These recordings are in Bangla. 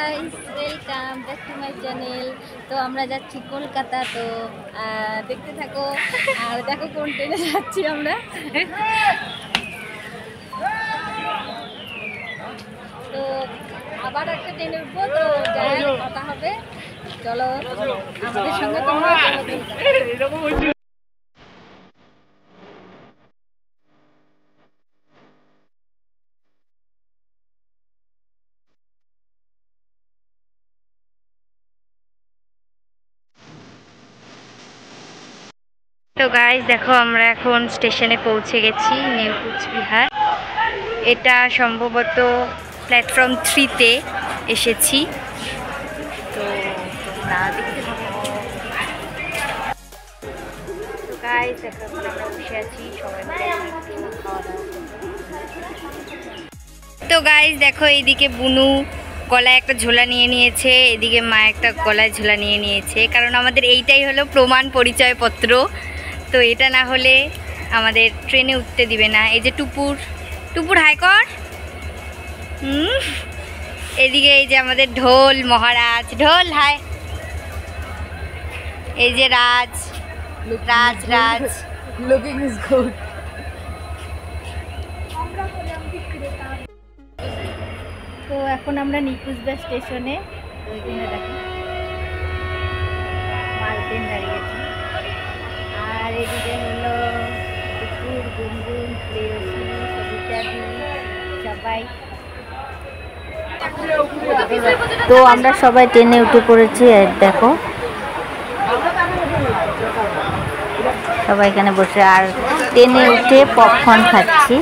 Guys, welcome back to my channel. তো আমরা যাচ্ছি কলকাতা, তো দেখতে থাকো আর দেখো কোন ট্রেনে যাচ্ছি আমরা। তো আবার একটা ট্রেনে উঠবো, তো যাই কথা হবে। চলো আমাদের সঙ্গে তোমরা চলো। তো গাইস দেখো, আমরা এখন স্টেশনে পৌঁছে গেছি, নিউ কুচবিহার। এটা সম্ভবত প্ল্যাটফর্ম 3-তে এসেছি। তো তোমরা দেখতে থাকো। তো গাইস দেখো, এখন আমরা বসে আছি সবাই মিলে খাওয়া দাওয়া। তো গাইস দেখো, এইদিকে বুনু গলায় একটা ঝোলা নিয়ে নিয়েছে, এদিকে মা একটা গলায় ঝোলা নিয়ে নিয়েছে, কারণ আমাদের এইটাই হলো প্রমাণ পরিচয়পত্র। তো এটা না হলে আমাদের ট্রেনে উঠতে দিবে না। এই যে টুপুর টুপুর হাই কর। এদিকে এই যে আমাদের ঢোল মহারাজ, ঢোল হাই। এই যে Raj Raj Raj looking is good. তো এখন আমরা নিউ কুচবিহার স্টেশনে, ওইখানে দেখো মাল ট্রেন দাঁড়িয়েছে। আর এদিকে হলো কুকুর, গুনগুন, প্রেয়সী, সবিতাদি সবাই। তো আমরা সবাই ট্রেনে উঠে পড়েছি। আর দেখো সবাই এখানে বসে, আর ট্রেনে উঠে পপকর্ন খাচ্ছি।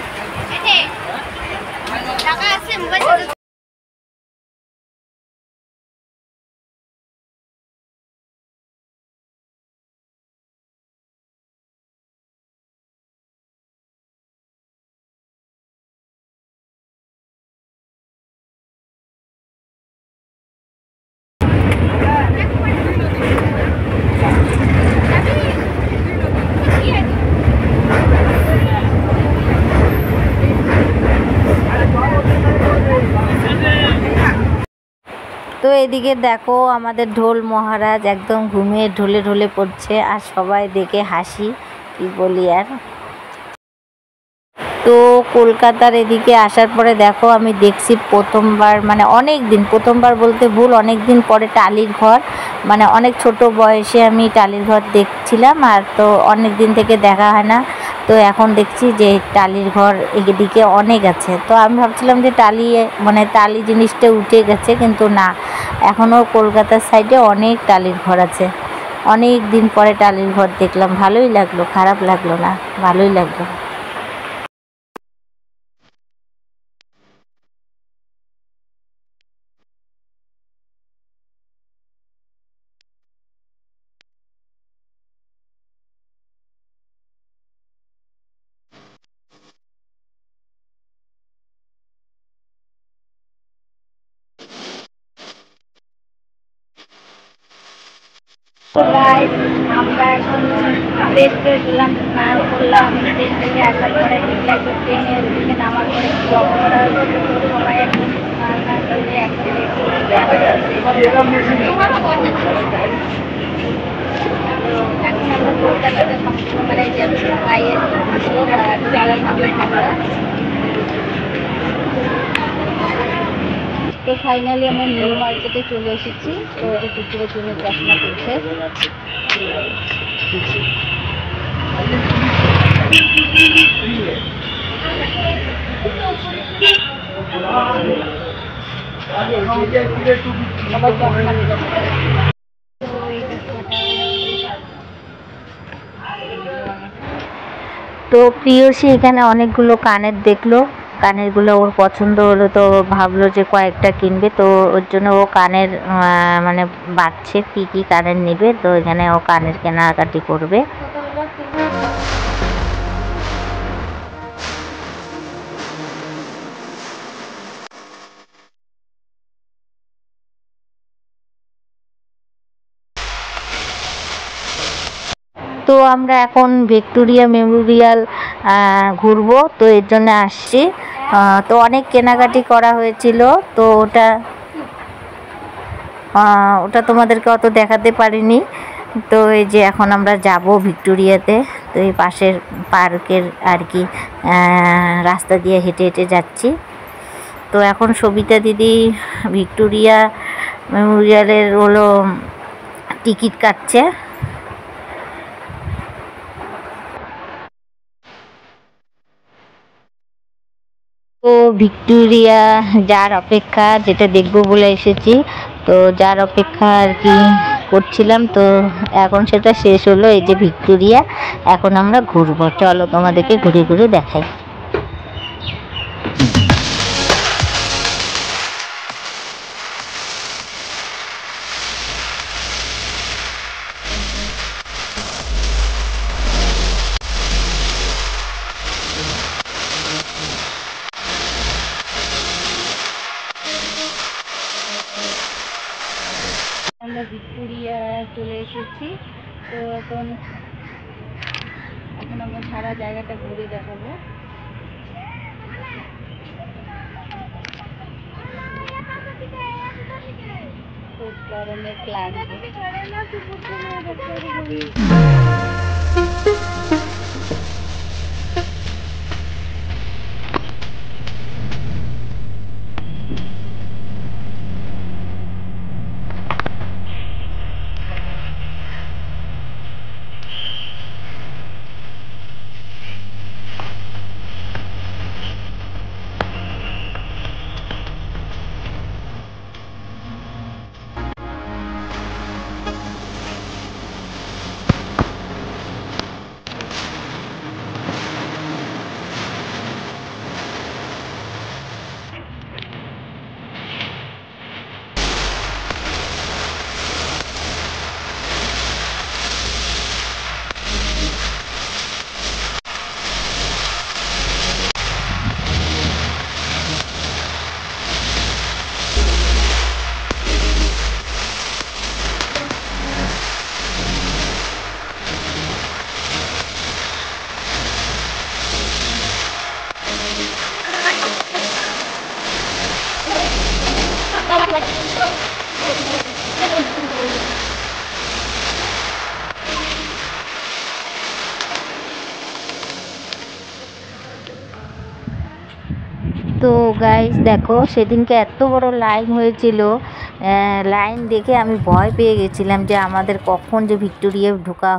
তো এদিকে দেখো আমাদের ঢোল মহারাজ একদম ঘুমিয়ে ঢোলে ঢোলে পড়ছে, আর সবাই দেখে হাসি, কি বলি আর। তো কলকাতার এদিকে আসার পরে দেখো আমি দেখছি প্রথমবার, মানে অনেক দিন, প্রথমবার বলতে ভুল, অনেক দিন পরে টালির ঘর, মানে অনেক ছোট বয়সে আমি টালির ঘর দেখছিলাম, আর তো অনেক দিন থেকে দেখা হয় না। তো এখন দেখছি যে টালির ঘর এদিকে অনেক আছে। তো আমি ভাবছিলাম যে টালি জিনিসটা উঠে গেছে, কিন্তু না, এখনও কলকাতার সাইডে অনেক টালির ঘর আছে। অনেক দিন পরে টালির ঘর দেখলাম, ভালোই লাগলো, খারাপ লাগলো না, ভালোই লাগলো। তো গাইস, আমরা এখন ফ্রেশ হয়ে গেলাম, স্নান করলাম। ট্রেন থেকে আসার পরে দেখলাম ট্রেনের দিকে নামার পরে কি অবস্থা, সবাই এখন স্নান না করলে এখন আমরা কলকাতাতে সবসময় যাচ্ছি ভাইয়ের। তো ফাইনালি আমরা নিউ মার্কেটে চলে এসেছি। তো যে কুকুরের জন্য চশমা করছে। তো প্রিয়সী এখানে অনেকগুলো কানের দেখলো, কানেরগুলো ওর পছন্দ হলো, তো ভাবলো যে কয়েকটা কিনবে। তো ওর জন্য ও কানের মানে বাছছে কি কি কানের নেবে। তো এখানে ও কানের কেনাকাটি করবে। তো আমরা এখন ভিক্টোরিয়া মেমোরিয়াল ঘুরবো, তো এর জন্য আসছি। তো অনেক কেনাকাটি করা হয়েছিল, তো ওটা ওটা তোমাদেরকে অত দেখাতে পারিনি। তো এই যে এখন আমরা যাব ভিক্টোরিয়াতে। তো এই পাশের পার্কের আর কি রাস্তা দিয়ে হেঁটে হেঁটে যাচ্ছি। তো এখন সবিতা দিদি ভিক্টোরিয়া মেমোরিয়ালের হলো টিকিট কাটছে। তো ভিক্টোরিয়া যার অপেক্ষা, যেটা দেখবো বলে এসেছি, তো যার অপেক্ষা আর কি করছিলাম, তো এখন সেটা শেষ হলো। এই যে ভিক্টোরিয়া, এখন আমরা ঘুরবো। চলো তোমাদেরকে ঘুরে ঘুরে দেখাই। আমরা ভিক্টোরিয়া চলে এসেছি। তো এখন আমরা সারা জায়গাটা ঘুরে দেখাবো। খুব গরমে ক্লান্ত। তো গাইস দেখো, সেদিনকে এত বড় লাইন হয়েছিল, লাইন দেখে আমি ভয় পেয়ে গেছিলাম যে আমাদের কখন যে ভিক্টোরিয়া ঢোকা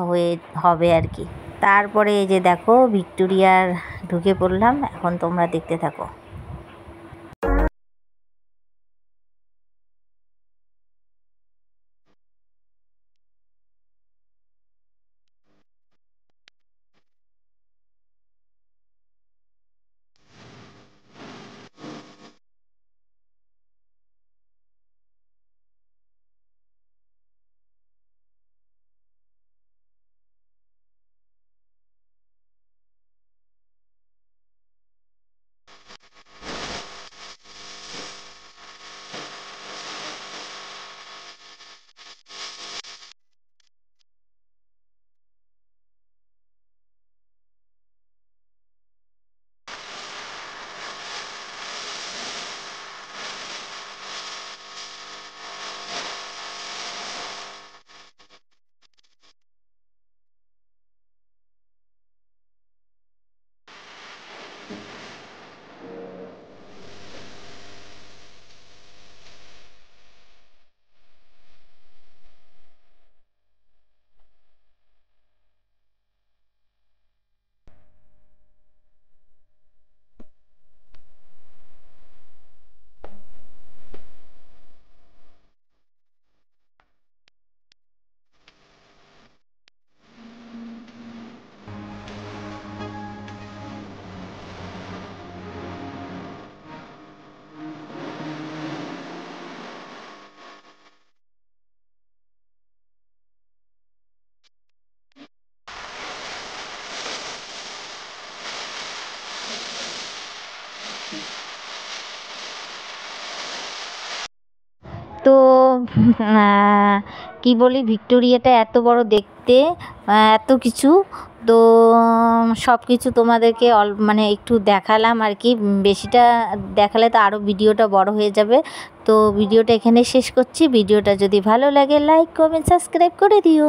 হবে আর কি। তারপরে এই যে দেখো ভিক্টোরিয়ার ঢুকে পড়লাম। এখন তোমরা দেখতে থাকো। তো কি বলি, ভিক্টোরিয়াটা এত বড় দেখতে, এত কিছু। তো সব কিছু তোমাদেরকে মানে একটু দেখালাম আর কি। বেশিটা দেখালে তো আরও ভিডিওটা বড় হয়ে যাবে। তো ভিডিওটা এখানে শেষ করছি। ভিডিওটা যদি ভালো লাগে লাইক কমেন্ট সাবস্ক্রাইব করে দিও।